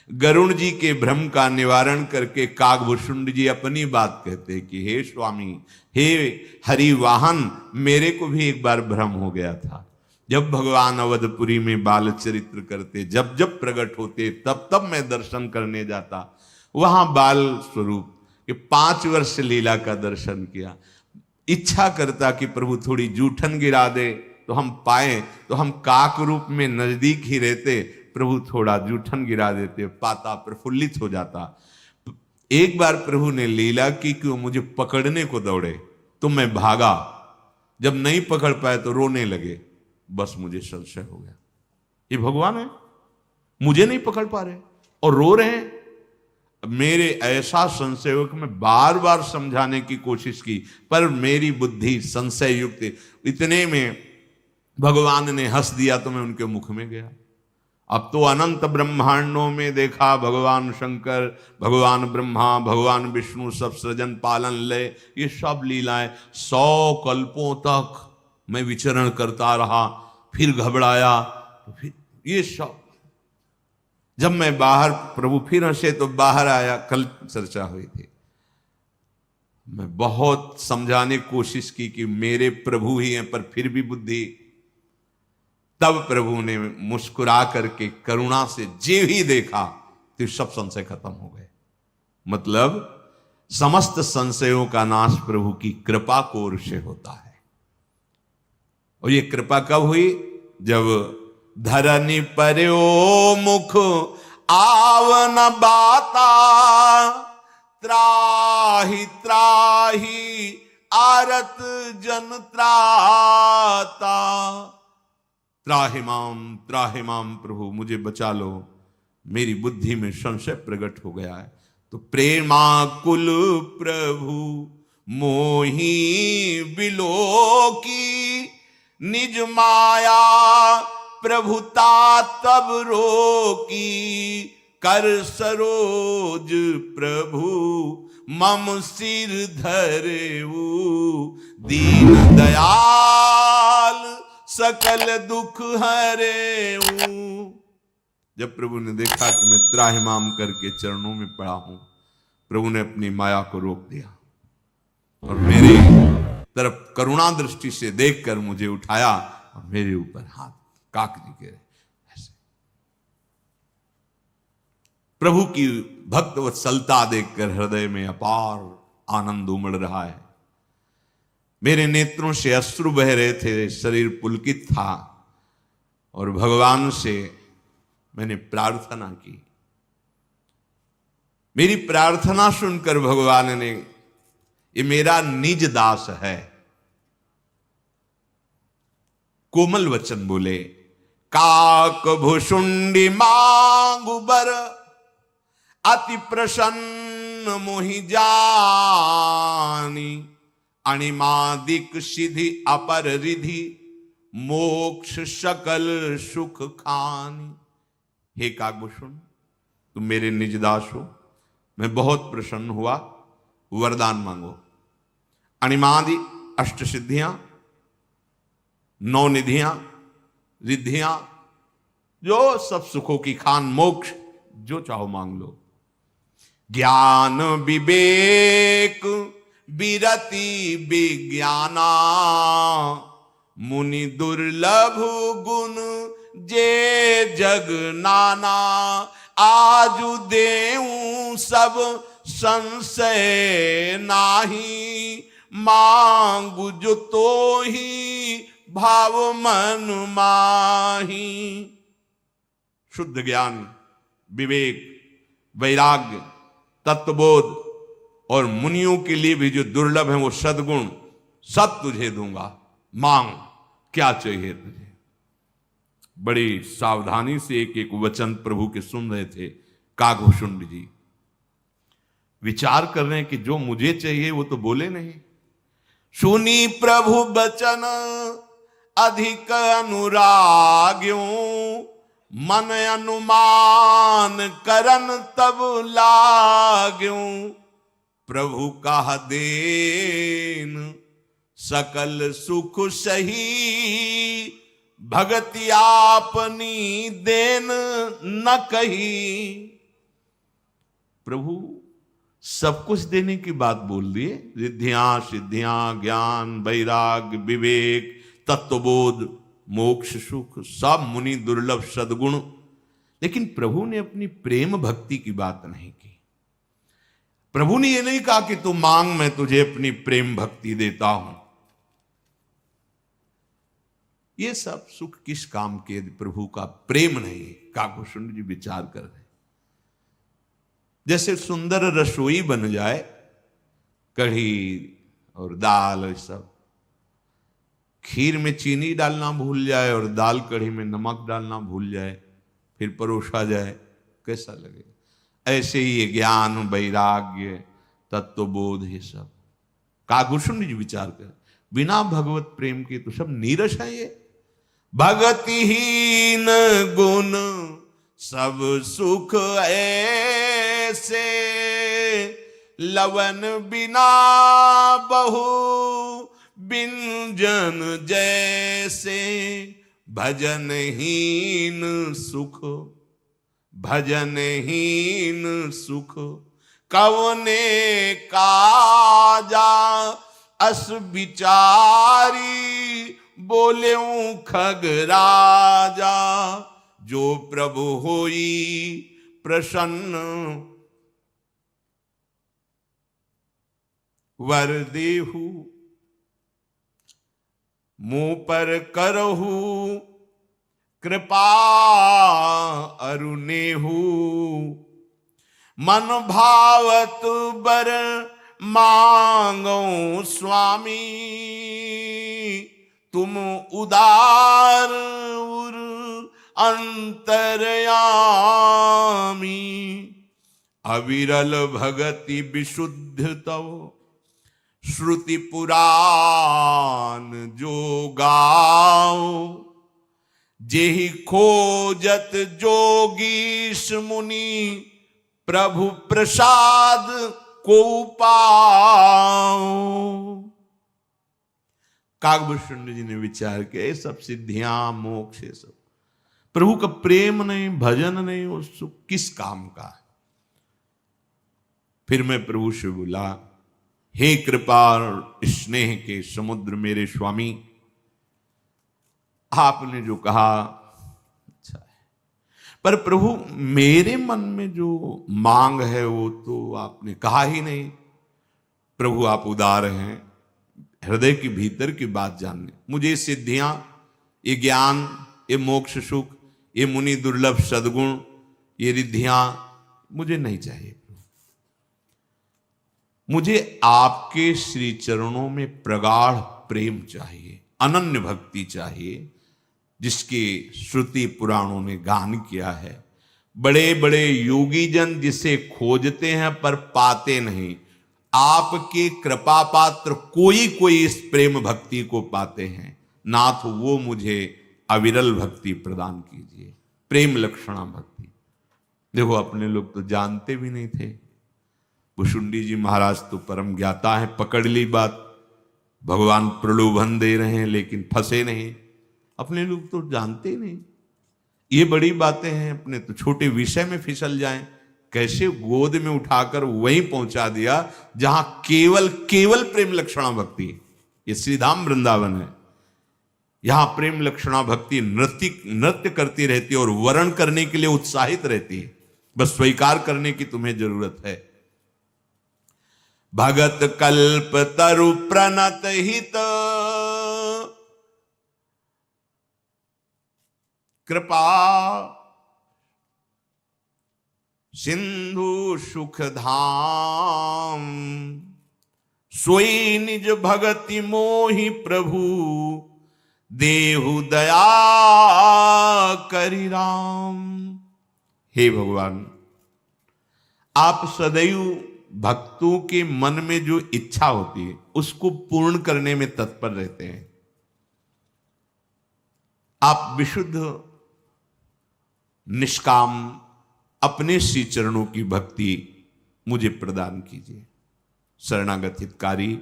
गरुण जी के भ्रम का निवारण करके काकभूषुंड जी अपनी बात कहते कि हे स्वामी, हे हरिवाहन, मेरे को भी एक बार भ्रम हो गया था। जब भगवान अवधपुरी में बाल चरित्र करते, जब जब प्रकट होते, तब तब मैं दर्शन करने जाता। वहां बाल स्वरूप कि 5 वर्ष लीला का दर्शन किया। इच्छा करता कि प्रभु थोड़ी जूठन गिरा दे तो हम पाए, तो हम काक रूप में नजदीक ही रहते, प्रभु थोड़ा जूठन गिरा देते, पाता प्रफुल्लित हो जाता। एक बार प्रभु ने लीला की कि वो मुझे पकड़ने को दौड़े, तो मैं भागा। जब नहीं पकड़ पाए तो रोने लगे। बस मुझे संशय हो गया, ये भगवान है, मुझे नहीं पकड़ पा रहे और रो रहे हैं। मेरे ऐसा संशय हो कि मैं बार बार समझाने की कोशिश की, पर मेरी बुद्धि संशय युक्त। इतने में भगवान ने हंस दिया तो मैं उनके मुख में गया। अब तो अनंत ब्रह्मांडों में देखा भगवान शंकर, भगवान ब्रह्मा, भगवान विष्णु सब सृजन पालन लय, ये सब लीलाएं 100 कल्पों तक मैं विचरण करता रहा। फिर घबराया तो फिर ये सब, जब मैं बाहर, प्रभु फिर हंसे तो बाहर आया। कल चर्चा हुई थी, मैं बहुत समझाने की कोशिश की कि मेरे प्रभु ही हैं, पर फिर भी बुद्धि। तब प्रभु ने मुस्कुरा करके करुणा से जे ही देखा तो सब संशय खत्म हो गए। मतलब समस्त संशयों का नाश प्रभु की कृपा को ओर से होता है। और ये कृपा कब हुई? जब धरनी पर्यो मुख आवन बाता, त्राहि त्राहि आरत जन त्राता। त्राहि माम प्रभु, मुझे बचा लो, मेरी बुद्धि में संशय प्रकट हो गया है। तो प्रेमाकुल प्रभु मोही बिलो की, निज माया प्रभुता तब रोकी। कर सरोज प्रभु मम सिर धरेऊ, दीन दयाल सकल दुख हरेऊ। जब प्रभु ने देखा कि मैं त्राहिमाम करके चरणों में पड़ा हूं, प्रभु ने अपनी माया को रोक दिया और मेरी तरफ करुणा दृष्टि से देखकर मुझे उठाया और मेरे ऊपर हाथ काक जी के ऐसे। प्रभु की भक्त वत्सलता देखकर हृदय में अपार आनंद उमड़ रहा है। मेरे नेत्रों से अश्रु बह रहे थे, शरीर पुलकित था और भगवान से मैंने प्रार्थना की। मेरी प्रार्थना सुनकर भगवान ने, ये मेरा निज दास है, कोमल वचन बोले। काक भुषुंडी मांगु बर, अति प्रसन्न मोहि जानी। अणिमादिक सिद्धि अपर रिधि, मोक्ष सकल सुख खानी। हे काकभूषुंड, तुम मेरे निज दास हो, मैं बहुत प्रसन्न हुआ, वरदान मांगो। अणिमादि अष्ट सिद्धियां, 9 निधियां, रिद्धियां, जो सब सुखों की खान, मोक्ष, जो चाहो मांग लो। ज्ञान विवेक विरति विज्ञाना, मुनि दुर्लभ गुण जे जग नाना। आजु देऊं सब संशय नाही, मांगु जो तो ही भाव मन माही। शुद्ध ज्ञान, विवेक, वैराग्य, तत्वबोध और मुनियों के लिए भी जो दुर्लभ है वो सद्गुण, सब तुझे दूंगा, मांग, क्या चाहिए तुझे। बड़ी सावधानी से एक एक वचन प्रभु के सुन रहे थे काकभूषुंड जी। विचार कर रहे हैं कि जो मुझे चाहिए वो तो बोले नहीं। सुनी प्रभु बचन अधिक अनुराग्यों, मन अनुमान करन तब लाग्यों। प्रभु कहा देन सकल सुख सही, भगति आपनी देन न कही। प्रभु सब कुछ देने की बात बोल दिए, रिद्धियां सिद्धियां ज्ञान वैराग्य विवेक तत्वबोध मोक्ष सुख सब मुनि दुर्लभ सद्गुण, लेकिन प्रभु ने अपनी प्रेम भक्ति की बात नहीं की। प्रभु ने यह नहीं कहा कि तू मांग मैं तुझे अपनी प्रेम भक्ति देता हूं। ये सब सुख किस काम के यदि प्रभु का प्रेम नहीं। काकभूषुंड जी विचार कर रहे, जैसे सुंदर रसोई बन जाए, कढ़ी और दाल और सब, खीर में चीनी डालना भूल जाए और दाल कढ़ी में नमक डालना भूल जाए, फिर परोसा जाए, कैसा लगेगा। ऐसे ही ये ज्ञान वैराग्य तत्वबोध ये सब काकभूषुंड जी विचार कर, बिना भगवत प्रेम के तो सब नीरस है। ये भगतिहीन गुण सब सुख ऐसे, लवन बिना बहु बिंजन जैसे, भजनहीन सुख भजनहीन सुख, कवने काजा अस विचारी, बोले खग राजा, जो प्रभु होई प्रसन्न, वर देहु मुंह पर करहु, कृपा अरुनेहु, मन भावत बर मांगो स्वामी, तुम उदार उर अंतरयामी, अविरल भगति विशुद्ध तव, श्रुति पुराण जो गाओ, जेहि खोजत जोगीश मुनि, प्रभु प्रसाद को पाओ। काकभूषुंड जी ने विचार किया, ये सब सिद्धियां मोक्ष ये सब प्रभु का प्रेम नहीं, भजन नहीं, वो सुख किस काम का है। फिर मैं प्रभु से बोला, हे कृपा और स्नेह के समुद्र मेरे स्वामी, आपने जो कहा अच्छा है, पर प्रभु मेरे मन में जो मांग है वो तो आपने कहा ही नहीं। प्रभु आप उदार हैं, हृदय के भीतर की बात जानने, मुझे सिद्धियां, ये ज्ञान, ये मोक्ष सुख, ये मुनि दुर्लभ सद्गुण, ये रिद्धियां मुझे नहीं चाहिए। मुझे आपके श्री चरणों में प्रगाढ़ प्रेम चाहिए, अनन्य भक्ति चाहिए, जिसके श्रुति पुराणों ने गान किया है। बड़े बड़े योगी जन जिसे खोजते हैं पर पाते नहीं, आपके कृपा पात्र कोई कोई इस प्रेम भक्ति को पाते हैं। नाथ वो मुझे अविरल भक्ति प्रदान कीजिए, प्रेम लक्षणा भक्ति। देखो अपने लोग तो जानते भी नहीं थे, भुशुंडी जी महाराज तो परम ज्ञाता है, पकड़ ली बात, भगवान प्रलोभन दे रहे हैं लेकिन फंसे नहीं। अपने लोग तो जानते ही नहीं, ये बड़ी बातें हैं, अपने तो छोटे विषय में फिसल जाएं। कैसे गोद में उठाकर वहीं पहुंचा दिया जहां केवल केवल प्रेम लक्षणा भक्ति। ये श्रीधाम वृंदावन है, यहां प्रेम लक्षणा भक्ति नृत्य करती रहती है और वर्ण करने के लिए उत्साहित रहती है। बस स्वीकार करने की तुम्हें जरूरत है। भगत कल्प तरु प्रणत हित, कृपा सिंधु सुख धाम, सोई निज भगति मोहि प्रभु, देहु दया करि राम। हे भगवान, आप सदैव भक्तों के मन में जो इच्छा होती है उसको पूर्ण करने में तत्पर रहते हैं। आप विशुद्ध निष्काम अपने श्री चरणों की भक्ति मुझे प्रदान कीजिए। शरणागत हितकारी,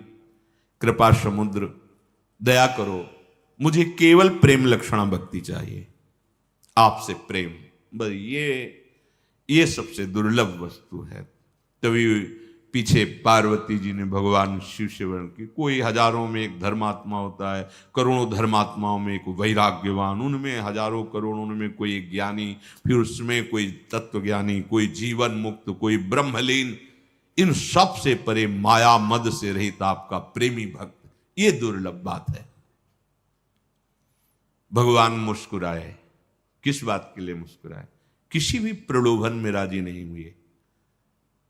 कृपा समुद्र, दया करो, मुझे केवल प्रेम लक्षणा भक्ति चाहिए, आपसे प्रेम। बस ये सबसे दुर्लभ वस्तु है। तभी पीछे पार्वती जी ने भगवान शिव से वर्ण की, कोई हजारों में एक धर्मात्मा होता है, करोड़ों धर्मात्माओं में एक वैराग्यवान, उनमें हजारों करोड़ों में कोई एक ज्ञानी, फिर उसमें कोई तत्वज्ञानी, कोई जीवन मुक्त, कोई ब्रह्मलीन, इन सब से परे माया मद से रहित आपका प्रेमी भक्त, ये दुर्लभ बात है। भगवान मुस्कुराए। किस बात के लिए मुस्कुराए? किसी भी प्रलोभन में राजी नहीं हुए।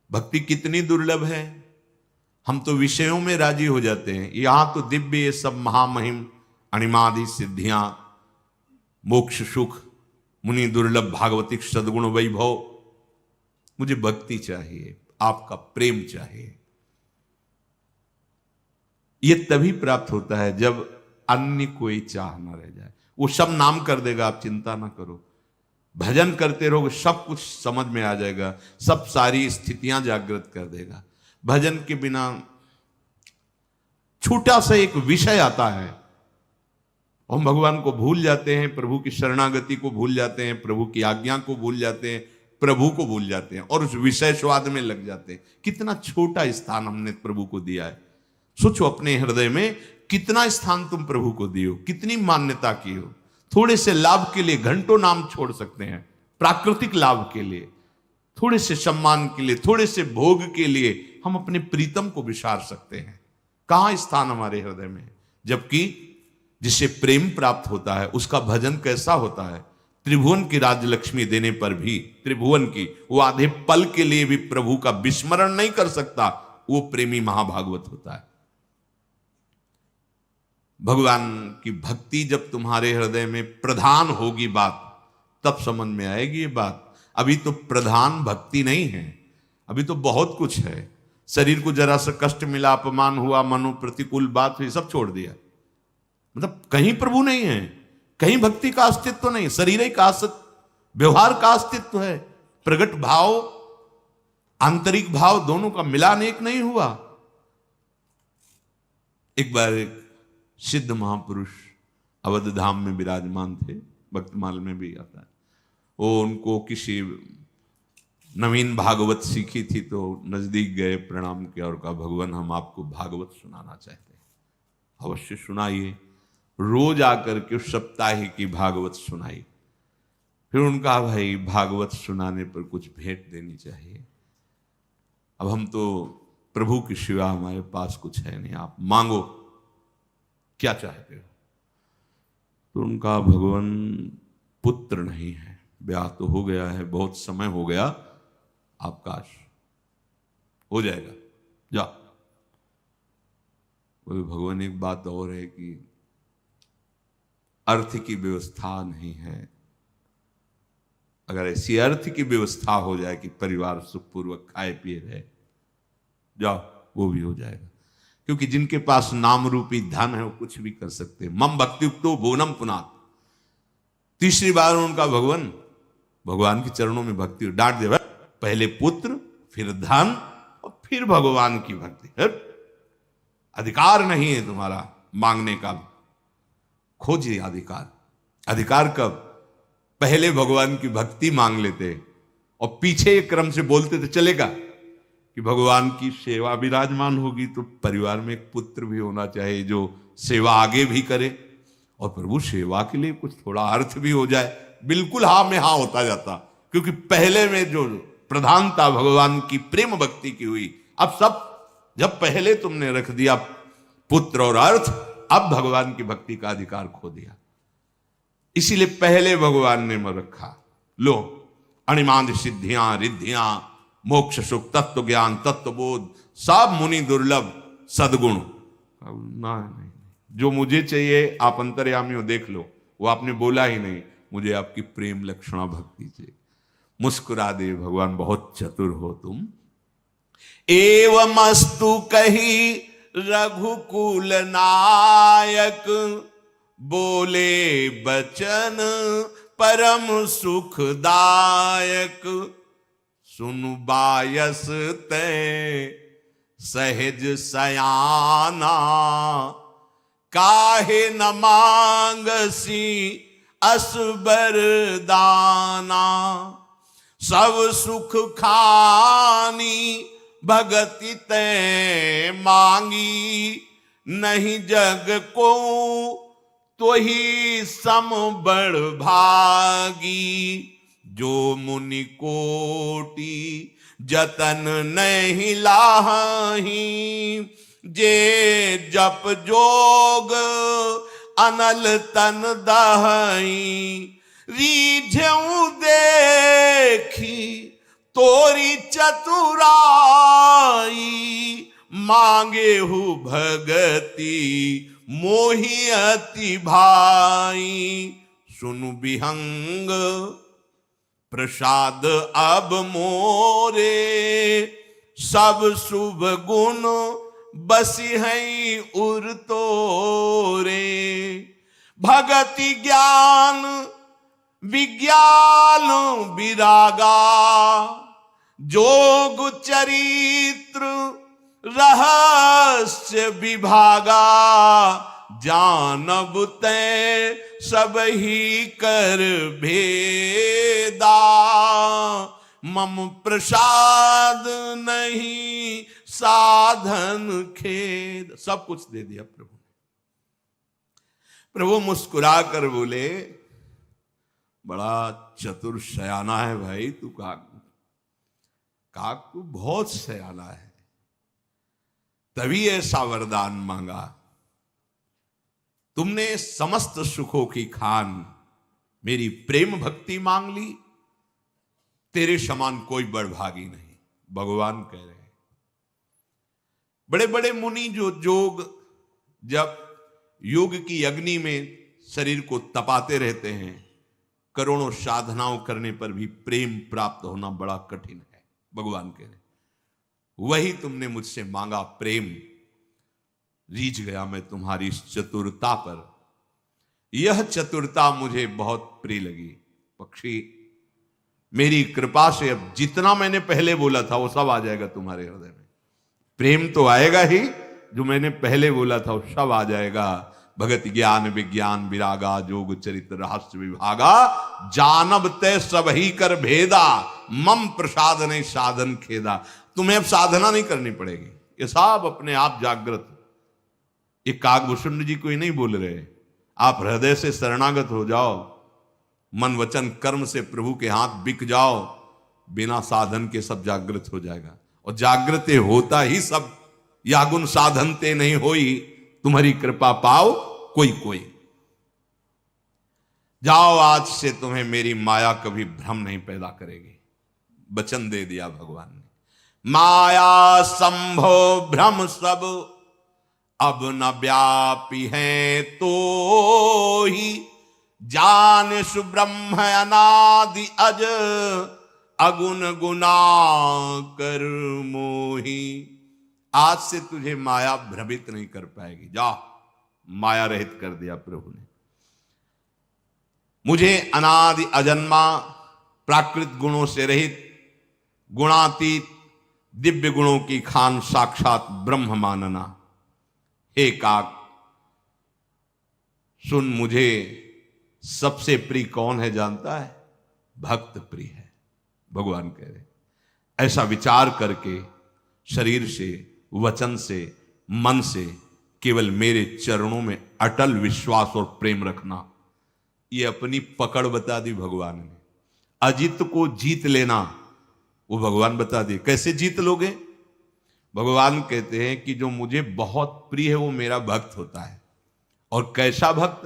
भक्ति कितनी दुर्लभ है। हम तो विषयों में राजी हो जाते हैं, यहां तो दिव्य ये सब महामहिम अणिमादि सिद्धियां, मोक्ष सुख, मुनि दुर्लभ भागवतिक सद्गुण वैभव। मुझे भक्ति चाहिए, आपका प्रेम चाहिए। यह तभी प्राप्त होता है जब अन्य कोई चाह ना रह जाए। वो सब नाम कर देगा, आप चिंता ना करो। भजन करते रहोगे, सब कुछ समझ में आ जाएगा, सब सारी स्थितियां जागृत कर देगा। भजन के बिना छोटा सा एक विषय आता है, हम भगवान को भूल जाते हैं, प्रभु की शरणागति को भूल जाते हैं, प्रभु की आज्ञा को भूल जाते हैं, प्रभु को भूल जाते हैं और उस विषय स्वाद में लग जाते हैं। कितना छोटा स्थान हमने प्रभु को दिया है। सोचो अपने हृदय में कितना स्थान तुम प्रभु को दियो, कितनी मान्यता की हो। थोड़े से लाभ के लिए घंटों नाम छोड़ सकते हैं, प्राकृतिक लाभ के लिए, थोड़े से सम्मान के लिए, थोड़े से भोग के लिए हम अपने प्रीतम को विसार सकते हैं। कहां स्थान हमारे हृदय में? जबकि जिसे प्रेम प्राप्त होता है उसका भजन कैसा होता है? त्रिभुवन की राजलक्ष्मी देने पर भी, त्रिभुवन की, वो आधे पल के लिए भी प्रभु का विस्मरण नहीं कर सकता, वो प्रेमी महाभागवत होता है। भगवान की भक्ति जब तुम्हारे हृदय में प्रधान होगी बात, तब समझ में आएगी ये बात। अभी तो प्रधान भक्ति नहीं है, अभी तो बहुत कुछ है। शरीर को जरा सा कष्ट मिला, अपमान हुआ, मनो प्रतिकूल बात हुई, सब छोड़ दिया। मतलब कहीं प्रभु नहीं है, कहीं भक्ति का अस्तित्व नहीं, शरीर का व्यवहार का अस्तित्व है। प्रगट भाव, आंतरिक भाव, दोनों का मिलान एक नहीं हुआ। एक बार एक सिद्ध महापुरुष अवध धाम में विराजमान थे, भक्तमाल में भी आता है। वो उनको किसी नवीन भागवत सीखी थी तो नजदीक गए, प्रणाम किया और कहा, भगवान हम आपको भागवत सुनाना चाहते हैं, अवश्य सुनाइए। रोज आकर के साप्ताहिक की भागवत सुनाई। फिर उनका, भाई भागवत सुनाने पर कुछ भेंट देनी चाहिए, अब हम तो प्रभु के सिवा हमारे पास कुछ है नहीं, आप मांगो, क्या चाहते हो? तो उनका, भगवान पुत्र नहीं है, ब्याह तो हो गया है, बहुत समय हो गया, आपका हो जाएगा, जा। बोले भगवान एक बात और है कि अर्थ की व्यवस्था नहीं है, अगर ऐसी अर्थ की व्यवस्था हो जाए कि परिवार सुखपूर्वक खाए पिए रहे, जाओ, वो भी हो जाएगा। क्योंकि जिनके पास नाम रूपी धन है वो कुछ भी कर सकते हैं। मम भक्तियुक्तो भुवनम पुनात्। तीसरी बार उनका, भगवान के चरणों में भक्ति, डांट दे, पहले पुत्र, फिर धन और फिर भगवान की भक्ति। अधिकार नहीं है तुम्हारा मांगने का, खोजिए अधिकार। अधिकार कब? पहले भगवान की भक्ति मांग लेते और पीछे एक क्रम से बोलते तो चलेगा कि भगवान की सेवा विराजमान होगी तो परिवार में एक पुत्र भी होना चाहिए जो सेवा आगे भी करे, और प्रभु सेवा के लिए कुछ थोड़ा अर्थ भी हो जाए। बिल्कुल हाँ में हाँ होता जाता, क्योंकि पहले में जो प्रधानता भगवान की प्रेम भक्ति की हुई, अब सब जब पहले तुमने रख दिया पुत्र और अर्थ, अब भगवान की भक्ति का अधिकार खो दिया। इसीलिए पहले भगवान ने रखा, लो अणिमाद सिद्धियां, रिद्धियां, मोक्ष सुख, तत्व ज्ञान, तत्व बोध, सब मुनि दुर्लभ सद्गुण। नहीं, जो मुझे चाहिए आप अंतर्यामी हो, देख लो, वो आपने बोला ही नहीं, मुझे आपकी प्रेम लक्षणा भक्ति चाहिए। मुस्कुरा दे भगवान, बहुत चतुर हो तुम। एवमस्तु कही रघुकुल नायक, बोले बचन परम सुखदायक। सुनु बायस ते सहज सयाना, काहे न मांगसी असबर दाना। सब सुख खानी भगति तै मांगी, नहीं जग को तो ही सम बड़ भागी। जो मुनि कोटि जतन नहीं लाही, जे जप जोग अनल तन दहई। रीझऊ देखी तोरी चतुराई, मांगे हु भगति मोहि अति भाई। सुनु विहंग प्रसाद अब मोरे, सब शुभ गुण बसी हैं उर तोरे। भगति ज्ञान विज्ञान विरागा, जोग चरित्र रहस्य विभागा। जानब तै सब ही कर भेदा, मम प्रसाद नहीं साधन खेद। सब कुछ दे दिया प्रभु ने। प्रभु मुस्कुरा कर बोले, बड़ा चतुर सयाना है भाई तू काक। काक तू बहुत सयाना है, तभी ऐसा वरदान मांगा। तुमने समस्त सुखों की खान मेरी प्रेम भक्ति मांग ली, तेरे समान कोई बड़भागी नहीं। भगवान कह रहे हैं, बड़े बड़े मुनि जो जोग जब योग की अग्नि में शरीर को तपाते रहते हैं, करोड़ों साधनाओं करने पर भी प्रेम प्राप्त होना बड़ा कठिन है। भगवान कह रहे, वही तुमने मुझसे मांगा प्रेम। रीझ गया मैं तुम्हारी इस चतुरता पर, यह चतुरता मुझे बहुत प्रिय लगी। पक्षी, मेरी कृपा से अब जितना मैंने पहले बोला था वो सब आ जाएगा तुम्हारे हृदय में। प्रेम तो आएगा ही, जो मैंने पहले बोला था वो सब आ जाएगा। भगत ज्ञान विज्ञान विरागा, जोग चरित्र रहस्य विभागा। जानब तय सब ही कर भेदा, मम प्रसाद नहीं साधन खेदा। तुम्हें अब साधना नहीं करनी पड़ेगी, ये सब अपने आप जागृत। ये काकभूषुंड जी कोई नहीं बोल रहे, आप हृदय से शरणागत हो जाओ, मन वचन कर्म से प्रभु के हाथ बिक जाओ, बिना साधन के सब जागृत हो जाएगा। और जागृत होता ही सब, या गुण साधनते नहीं होई, तुम्हारी कृपा पाओ कोई कोई। जाओ, आज से तुम्हें मेरी माया कभी भ्रम नहीं पैदा करेगी। वचन दे दिया भगवान ने। माया संभव भ्रम सब अब न व्यापी है तो ही, जान सुब्रह्म अनादि अज अगुण गुना कर मोही। आज से तुझे माया भ्रमित नहीं कर पाएगी। जा, माया रहित कर दिया प्रभु ने। मुझे अनादि अजन्मा प्राकृत गुणों से रहित गुणातीत दिव्य गुणों की खान साक्षात ब्रह्म मानना। हे काक, सुन, मुझे सबसे प्रिय कौन है जानता है? भक्त प्रिय है। भगवान कह रहे, ऐसा विचार करके शरीर से, वचन से, मन से केवल मेरे चरणों में अटल विश्वास और प्रेम रखना। ये अपनी पकड़ बता दी भगवान ने। अजित को जीत लेना वो भगवान बता दिए। कैसे जीत लोगे? भगवान कहते हैं कि जो मुझे बहुत प्रिय है वो मेरा भक्त होता है। और कैसा भक्त?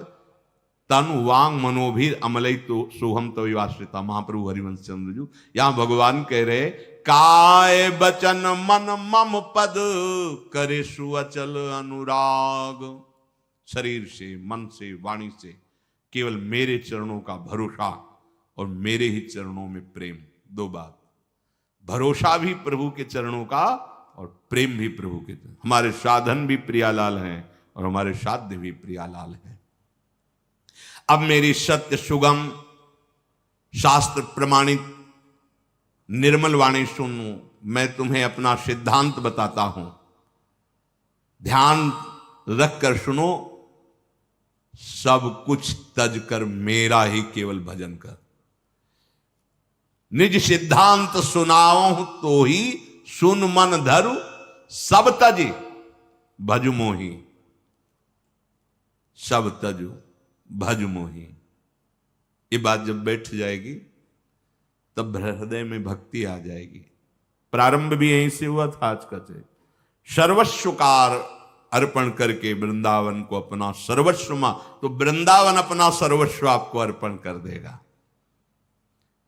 तन वांग मनोभीर अमलई तो सोहम तविवाश्रिता। महाप्रभु हरिवंश चंद्र जी यहां भगवान कह रहे, काय बचन मन मम पद करे सुअचल अनुराग। शरीर से, मन से, वाणी से केवल मेरे चरणों का भरोसा और मेरे ही चरणों में प्रेम। दो बात, भरोसा भी प्रभु के चरणों का और प्रेम भी प्रभु के। हमारे साधन भी प्रियालाल हैं और हमारे साध्य भी प्रियालाल हैं। अब मेरी सत्य सुगम शास्त्र प्रमाणित निर्मल वाणी सुनो। मैं तुम्हें अपना सिद्धांत बताता हूं, ध्यान रखकर सुनो। सब कुछ तज कर मेरा ही केवल भजन कर। निज सिद्धांत सुनाओ तो ही सुन मन धरु सब तजी भज मोही, सब तजु भज मोही। ये बात जब बैठ जाएगी तब हृदय में भक्ति आ जाएगी। प्रारंभ भी यहीं से हुआ था आज का से। सर्वस्वकार अर्पण करके वृंदावन को अपना सर्वस्व, तो वृंदावन अपना सर्वस्व आपको अर्पण कर देगा।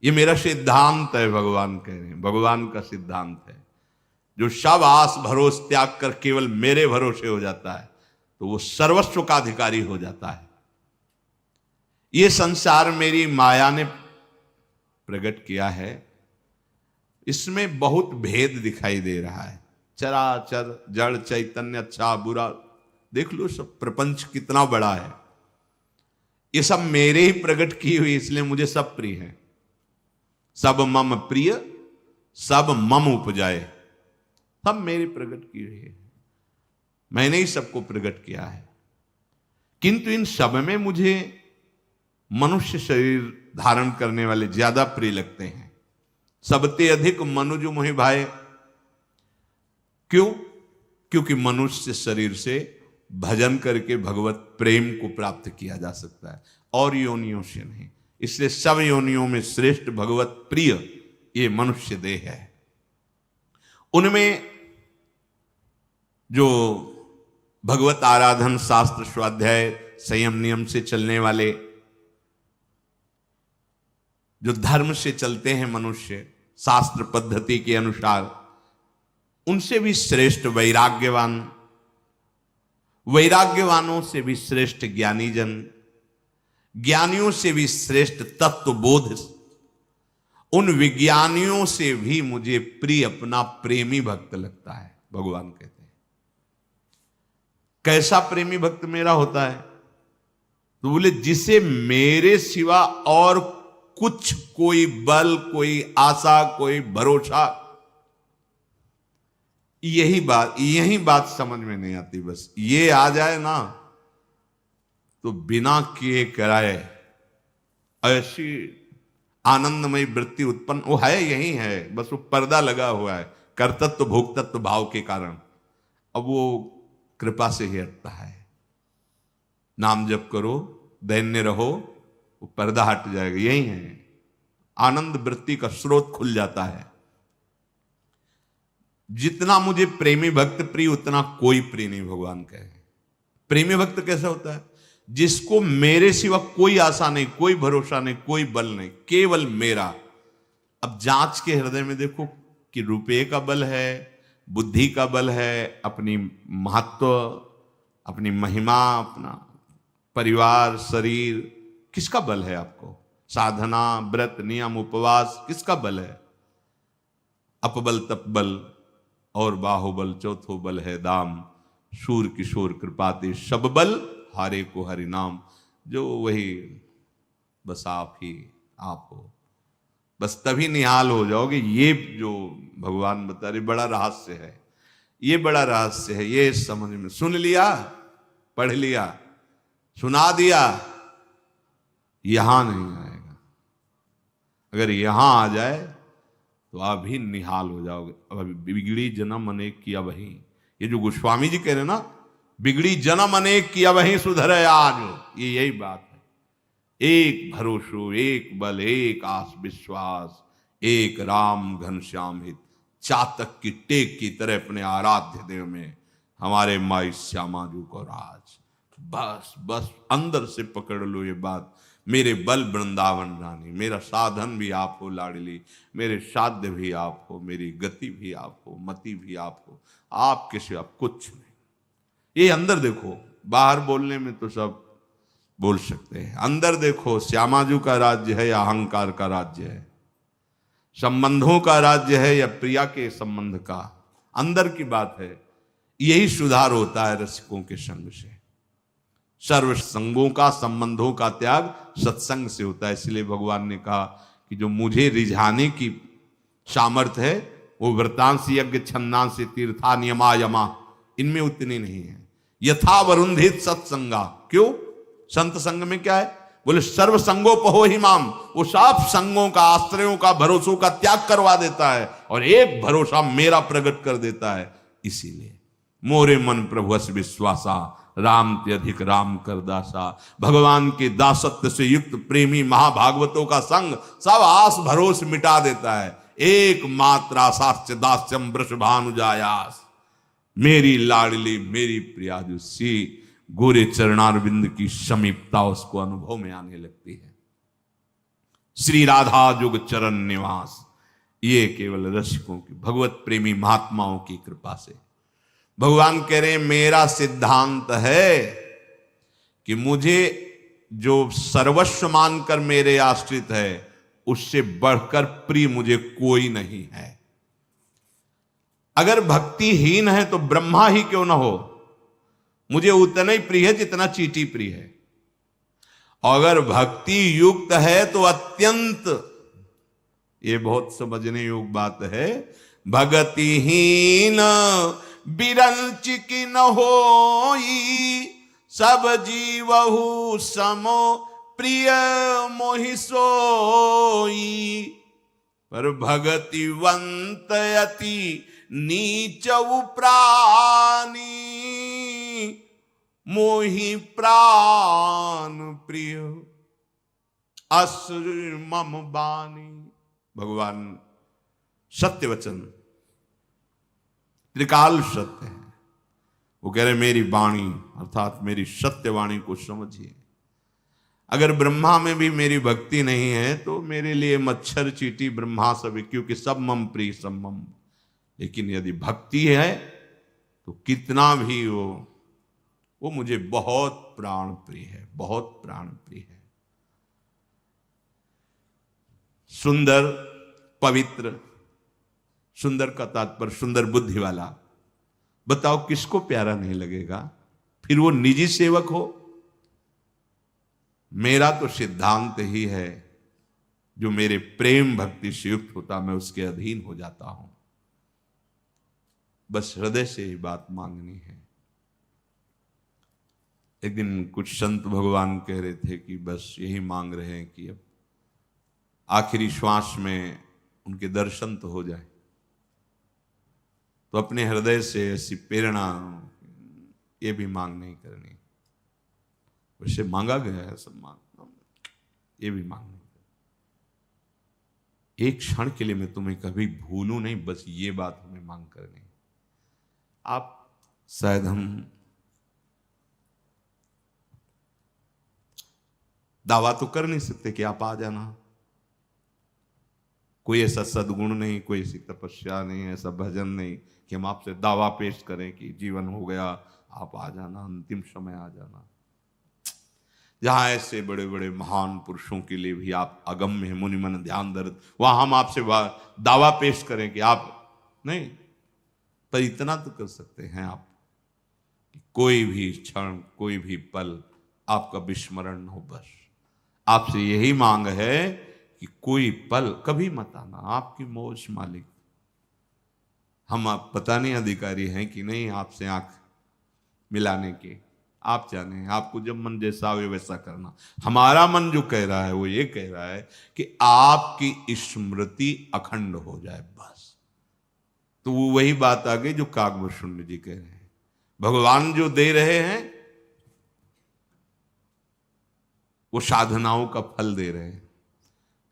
ये मेरा सिद्धांत है, भगवान कह रहे हैं, भगवान का सिद्धांत है। जो सब आस भरोस त्याग कर केवल मेरे भरोसे हो जाता है तो वो सर्वस्व का अधिकारी हो जाता है। ये संसार मेरी माया ने प्रकट किया है, इसमें बहुत भेद दिखाई दे रहा है। चराचर जड़ चैतन्य अच्छा बुरा देख लो, सब प्रपंच कितना बड़ा है। ये सब मेरे ही प्रकट की हुई, इसलिए मुझे सब प्रिय है। सब मम प्रिय सब मम उपजाए, सब मेरे प्रकट की हुई है, मैंने ही सबको प्रकट किया है। किंतु इन सब में मुझे मनुष्य शरीर धारण करने वाले ज्यादा प्रिय लगते हैं। सबते अधिक मनुज मोहि भाए। क्यों? क्योंकि मनुष्य शरीर से भजन करके भगवत प्रेम को प्राप्त किया जा सकता है और योनियों से नहीं। इसलिए सब योनियों में श्रेष्ठ भगवत प्रिय ये मनुष्य देह है। उनमें जो भगवत आराधन शास्त्र स्वाध्याय संयम नियम से चलने वाले, जो धर्म से चलते हैं मनुष्य शास्त्र पद्धति के अनुसार, उनसे भी श्रेष्ठ वैराग्यवान, वैराग्यवानों से भी श्रेष्ठ ज्ञानी जन, ज्ञानियों से भी श्रेष्ठ तत्वबोध, उन विज्ञानियों से भी मुझे प्रिय अपना प्रेमी भक्त लगता है। भगवान कहते हैं कैसा प्रेमी भक्त मेरा होता है? तो बोले जिसे मेरे सिवा और कुछ, कोई बल, कोई आशा, कोई भरोसा, यही बात समझ में नहीं आती। बस ये आ जाए ना तो बिना किए कराए ऐसी आनंदमयी वृत्ति उत्पन्न, वो है यही है, बस वो पर्दा लगा हुआ है कर्तृत्व भोक्तृत्व भाव के कारण। अब वो कृपा से ही हटता है। नाम जप करो, दैन्य रहो, वो पर्दा हट जाएगा। यही है, आनंद वृत्ति का स्रोत खुल जाता है। जितना मुझे प्रेमी भक्त प्रिय उतना कोई प्रिय नहीं। भगवान कहे प्रेमी भक्त कैसा होता है? जिसको मेरे सिवा कोई आशा नहीं, कोई भरोसा नहीं, कोई बल नहीं, केवल मेरा। अब जांच के हृदय में देखो कि रुपये का बल है, बुद्धि का बल है, अपनी महत्व, अपनी महिमा, अपना परिवार, शरीर, किसका बल है आपको? साधना, व्रत, नियम, उपवास, किसका बल है? अपबल तपबल और बाहुबल, चौथो बल है दाम। शूर किशोर कृपाते सब बल, हारे को हरि नाम। जो वही बस आप ही आप हो, बस तभी निहाल हो जाओगे। ये जो भगवान बता रहे बड़ा रहस्य है, ये बड़ा रहस्य है। ये समझ में, सुन लिया, पढ़ लिया, सुना दिया, यहां नहीं आएगा। अगर यहां आ जाए तो आप भी निहाल हो जाओगे। अब बिगड़ी जन्म अनेक किया वही, ये जो गोस्वामी जी कह रहे ना, बिगड़ी जन्म अनेक किया वही सुधरे आज, ये यही बात है। एक भरोसो, एक बल, एक आस विश्वास, एक राम घनश्याम हित, चातक की टेक की तरह अपने आराध्य देव में हमारे माई श्यामाजू को राज। बस बस अंदर से पकड़ लो ये बात। मेरे बल वृंदावन रानी, मेरा साधन भी आप हो लाडली, मेरे साध्य भी आप हो, मेरी गति भी आप हो, मति भी आप हो, आपके सिवा कुछ नहीं। ये अंदर देखो, बाहर बोलने में तो सब बोल सकते हैं, अंदर देखो श्यामाजू का राज्य है या अहंकार का राज्य है, संबंधों का राज्य है या प्रिया के संबंध का, अंदर की बात है। यही सुधार होता है रसिकों के संग से। सर्व संगों का, संबंधों का त्याग सत्संग से होता है। इसलिए भगवान ने कहा कि जो मुझे रिझाने की सामर्थ्य है वो व्रतांश, यज्ञ, छंदांश, तीर्था, नियमा, यमा, इनमें उतनी नहीं है। यथा वरुंधित सत्संगा, क्यों? संत संग में क्या है? बोले सर्व संगोपहो ही माम, वो सब संगों का, आश्रयों का, भरोसों का त्याग करवा देता है। और एक भरोसा मेरा प्रकट कर देता है। इसीलिए मोरे मन प्रभु अस विश्वासा, राम ते अधिक राम कर दासा। भगवान के दासत्व से युक्त प्रेमी महाभागवतों का संग सब आस भरोस मिटा देता है। एक मात्र आशास्य दास्यम वृषभानुजायास, मेरी लाडली मेरी प्रियाजुसी, गोरे चरणारविंद की समीपता उसको अनुभव में आने लगती है। श्री राधा जुग चरण निवास, ये केवल रसिकों की, भगवत प्रेमी महात्माओं की कृपा से। भगवान कह रहे हैं मेरा सिद्धांत है कि मुझे जो सर्वस्व मानकर मेरे आश्रित है उससे बढ़कर प्रिय मुझे कोई नहीं है। अगर भक्तिहीन है तो ब्रह्मा ही क्यों ना हो, मुझे उतना ही प्रिय है जितना चींटी प्रिय है। अगर भक्ति युक्त है तो अत्यंत, ये बहुत समझने योग्य बात है, भगतिहीन बिरंच की न होई, सब जीवहु समो प्रिय मोहि सोई। पर भगतिवंत अति नीचउ प्राणी, मोहि प्राण प्रिय असुर मम बानी। भगवान सत्य वचन त्रिकाल सत्य है। वो कह रहे मेरी वाणी अर्थात मेरी सत्य वाणी को समझिए। अगर ब्रह्मा में भी मेरी भक्ति नहीं है तो मेरे लिए मच्छर चींटी ब्रह्मा सब, क्योंकि सब मम प्रिय सब मम। लेकिन यदि भक्ति है तो कितना भी वो मुझे बहुत प्राण प्रिय है, बहुत प्राण प्रिय है। सुंदर पवित्र, सुंदर का तात्पर्य सुंदर बुद्धि वाला। बताओ किसको प्यारा नहीं लगेगा, फिर वो निजी सेवक हो। मेरा तो सिद्धांत ही है, जो मेरे प्रेम भक्ति से युक्त होता मैं उसके अधीन हो जाता हूं। बस हृदय से ही बात मांगनी है। एक दिन कुछ संत भगवान कह रहे थे कि बस यही मांग रहे हैं कि अब आखिरी श्वास में उनके दर्शन तो हो जाए। तो अपने हृदय से ऐसी प्रेरणा, ये भी मांग नहीं करनी, वैसे मांगा गया है सब मांग, ये भी मांग नहीं करनी। एक क्षण के लिए मैं तुम्हें कभी भूलूं नहीं, बस ये बात हमें मांग करनी। आप शायद हम दावा तो कर नहीं सकते कि आप आ जाना, कोई ऐसा सद्गुण नहीं, कोई ऐसी तपस्या नहीं, ऐसा भजन नहीं कि हम आपसे दावा पेश करें कि जीवन हो गया, आप आ जाना, अंतिम समय आ जाना। जहां ऐसे बड़े बड़े महान पुरुषों के लिए भी आप अगम्य मुनि मन ध्यान दर्द, वहां हम आपसे दावा पेश करें कि आप नहीं, पर इतना तो कर सकते हैं आप कि कोई भी क्षण कोई भी पल आपका विस्मरण न हो। बस आपसे यही मांग है कि कोई पल कभी मत आना, आपकी मौज मालिक। हम आप पता नहीं अधिकारी हैं कि नहीं आपसे आंख मिलाने के, आप जाने, आपको जब मन जैसा आवे वैसा करना। हमारा मन जो कह रहा है वो ये कह रहा है कि आपकी स्मृति अखंड हो जाए बस। तो वो वही बात आ गई जो काकभूषुंड जी कह रहे हैं। भगवान जो दे रहे हैं वो साधनाओं का फल दे रहे हैं।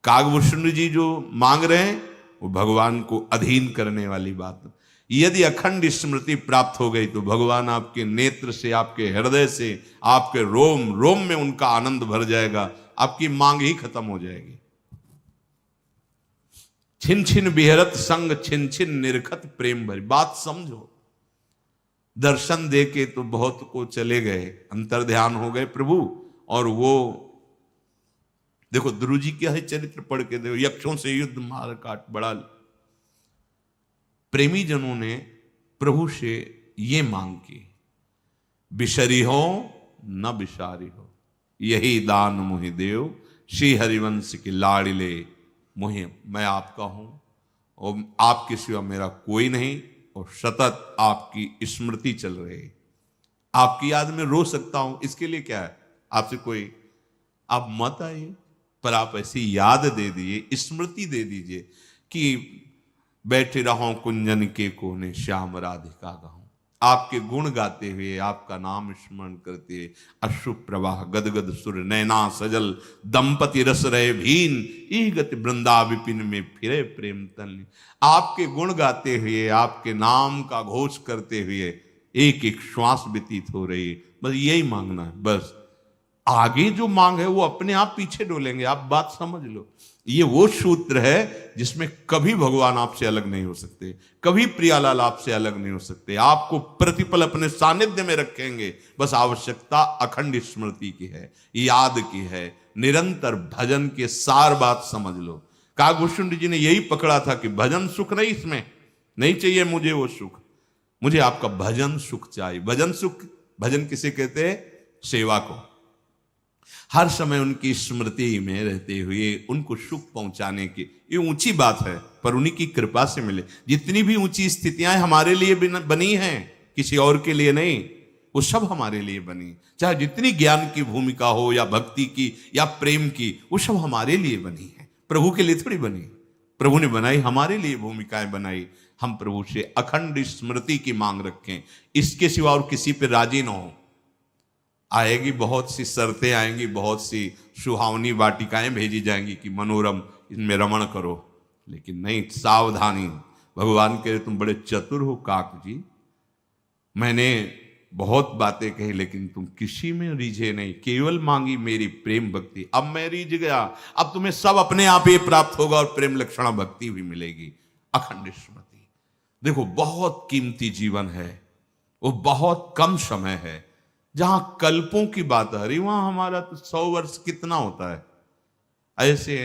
काकभूषुंड जी जो मांग रहे हैं वो भगवान को अधीन करने वाली बात। यदि अखंड स्मृति प्राप्त हो गई तो भगवान आपके नेत्र से, आपके हृदय से, आपके रोम रोम में उनका आनंद भर जाएगा, आपकी मांग ही खत्म हो जाएगी। छिन छिन बिहरत संग छिन छिन निरखत प्रेम भरी। बात समझो, दर्शन दे के तो बहुत को चले गए, अंतर ध्यान हो गए प्रभु। और वो देखो ध्रुव जी क्या है चरित्र पढ़ के देखो, यक्षों से युद्ध मार काट बड़ा। प्रेमी जनों ने प्रभु से ये मांग की, बिशरी हो न बिसारी हो, यही दान मुहि देव, श्री हरिवंश की लाड़िले मुहि। मैं आपका हूं और आपके सिवा मेरा कोई नहीं, और सतत आपकी स्मृति चल रही, आपकी याद में रो सकता हूं। इसके लिए क्या है, आपसे कोई आप मत आइए, पर आप ऐसी याद दे दीजिए, स्मृति दे दीजिए कि बैठे रहो कुंजन के कोने श्याम राधिका गाऊं। आपके गुण गाते हुए, आपका नाम स्मरण करते हुए, अश्रु प्रवाह गदगद सुर नैना सजल दंपति रस रहे भीन, ई गति वृंदा विपिन में फिरे प्रेम तन। आपके गुण गाते हुए, आपके नाम का घोष करते हुए एक एक श्वास व्यतीत हो रही है। बस यही मांगना है। बस आगे जो मांग है वो अपने आप पीछे डोलेंगे। आप बात समझ लो, ये वो सूत्र है जिसमें कभी भगवान आपसे अलग नहीं हो सकते, कभी प्रियालाल आपसे अलग नहीं हो सकते। आपको प्रतिपल अपने सानिध्य में रखेंगे। बस आवश्यकता अखंड स्मृति की है, याद की है, निरंतर भजन के सार बात समझ लो। काकभूषुंड जी ने यही पकड़ा था कि भजन सुख नहीं, इसमें नहीं चाहिए मुझे वो सुख, मुझे आपका भजन सुख चाहिए। भजन सुख, भजन किसे कहते हैं? सेवा को। हर समय उनकी स्मृति में रहते हुए उनको सुख पहुंचाने की, ये ऊंची बात है, पर उन्हीं की कृपा से मिले। जितनी भी ऊंची स्थितियां हमारे लिए बनी हैं, किसी और के लिए नहीं, वो सब हमारे लिए बनी। चाहे जितनी ज्ञान की भूमिका हो या भक्ति की या प्रेम की, वो सब हमारे लिए बनी है, प्रभु के लिए थोड़ी बनी। प्रभु ने बनाई, हमारे लिए भूमिकाएं बनाई। हम प्रभु से अखंड स्मृति की मांग रखें, इसके सिवा और किसी पे राजी ना हो। आएगी बहुत सी शर्तें आएंगी, बहुत सी सुहावनी वाटिकाएं भेजी जाएंगी कि मनोरम इनमें रमण करो, लेकिन नहीं, सावधानी। भगवान कह रहे तुम बड़े चतुर हो काक जी, मैंने बहुत बातें कही लेकिन तुम किसी में रीझे नहीं, केवल मांगी मेरी प्रेम भक्ति। अब मैं रीझ गया, अब तुम्हें सब अपने आप ही प्राप्त होगा और प्रेम लक्षणा भक्ति भी मिलेगी। अखंड स्मृति देखो, बहुत कीमती जीवन है, वो बहुत कम समय है। जहां कल्पों की बात आ रही, वहां हमारा तो 100 वर्ष कितना होता है, ऐसे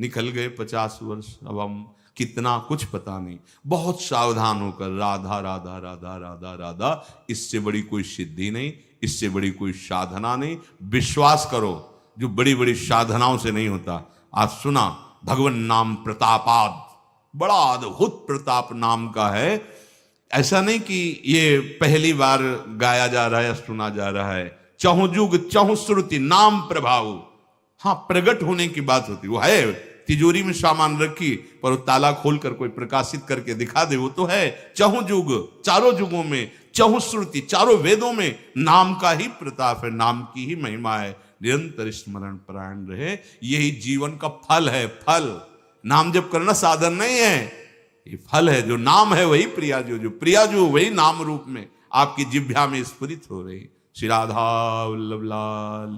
निकल गए 50 वर्ष, अब हम कितना कुछ पता नहीं। बहुत सावधान होकर राधा राधा राधा राधा राधा, इससे बड़ी कोई सिद्धि नहीं, इससे बड़ी कोई साधना नहीं। विश्वास करो, जो बड़ी बड़ी साधनाओं से नहीं होता। आज सुना, भगवान नाम प्रतापाद, बड़ा अद्भुत प्रताप नाम का है। ऐसा नहीं कि ये पहली बार गाया जा रहा है या सुना जा रहा है। चहुं जुग चहुं श्रुति नाम प्रभाव, हाँ, प्रगट होने की बात होती, वो है। तिजोरी में सामान रखी, पर वो ताला खोलकर कोई प्रकाशित करके दिखा दे, वो तो है। चहुं जुग, चारों जुगों में, चहुं श्रुति, चारों वेदों में नाम का ही प्रताप है, नाम की ही महिमा है। निरंतर स्मरण परायण रहे, यही जीवन का फल है। फल, नाम जप करना साधन नहीं है, ये फल है। जो नाम है वही प्रिया, जो प्रिया जो वही नाम रूप में आपकी जिह्वा में स्फुरित हो रही। श्री राधा वल्लभ लाल।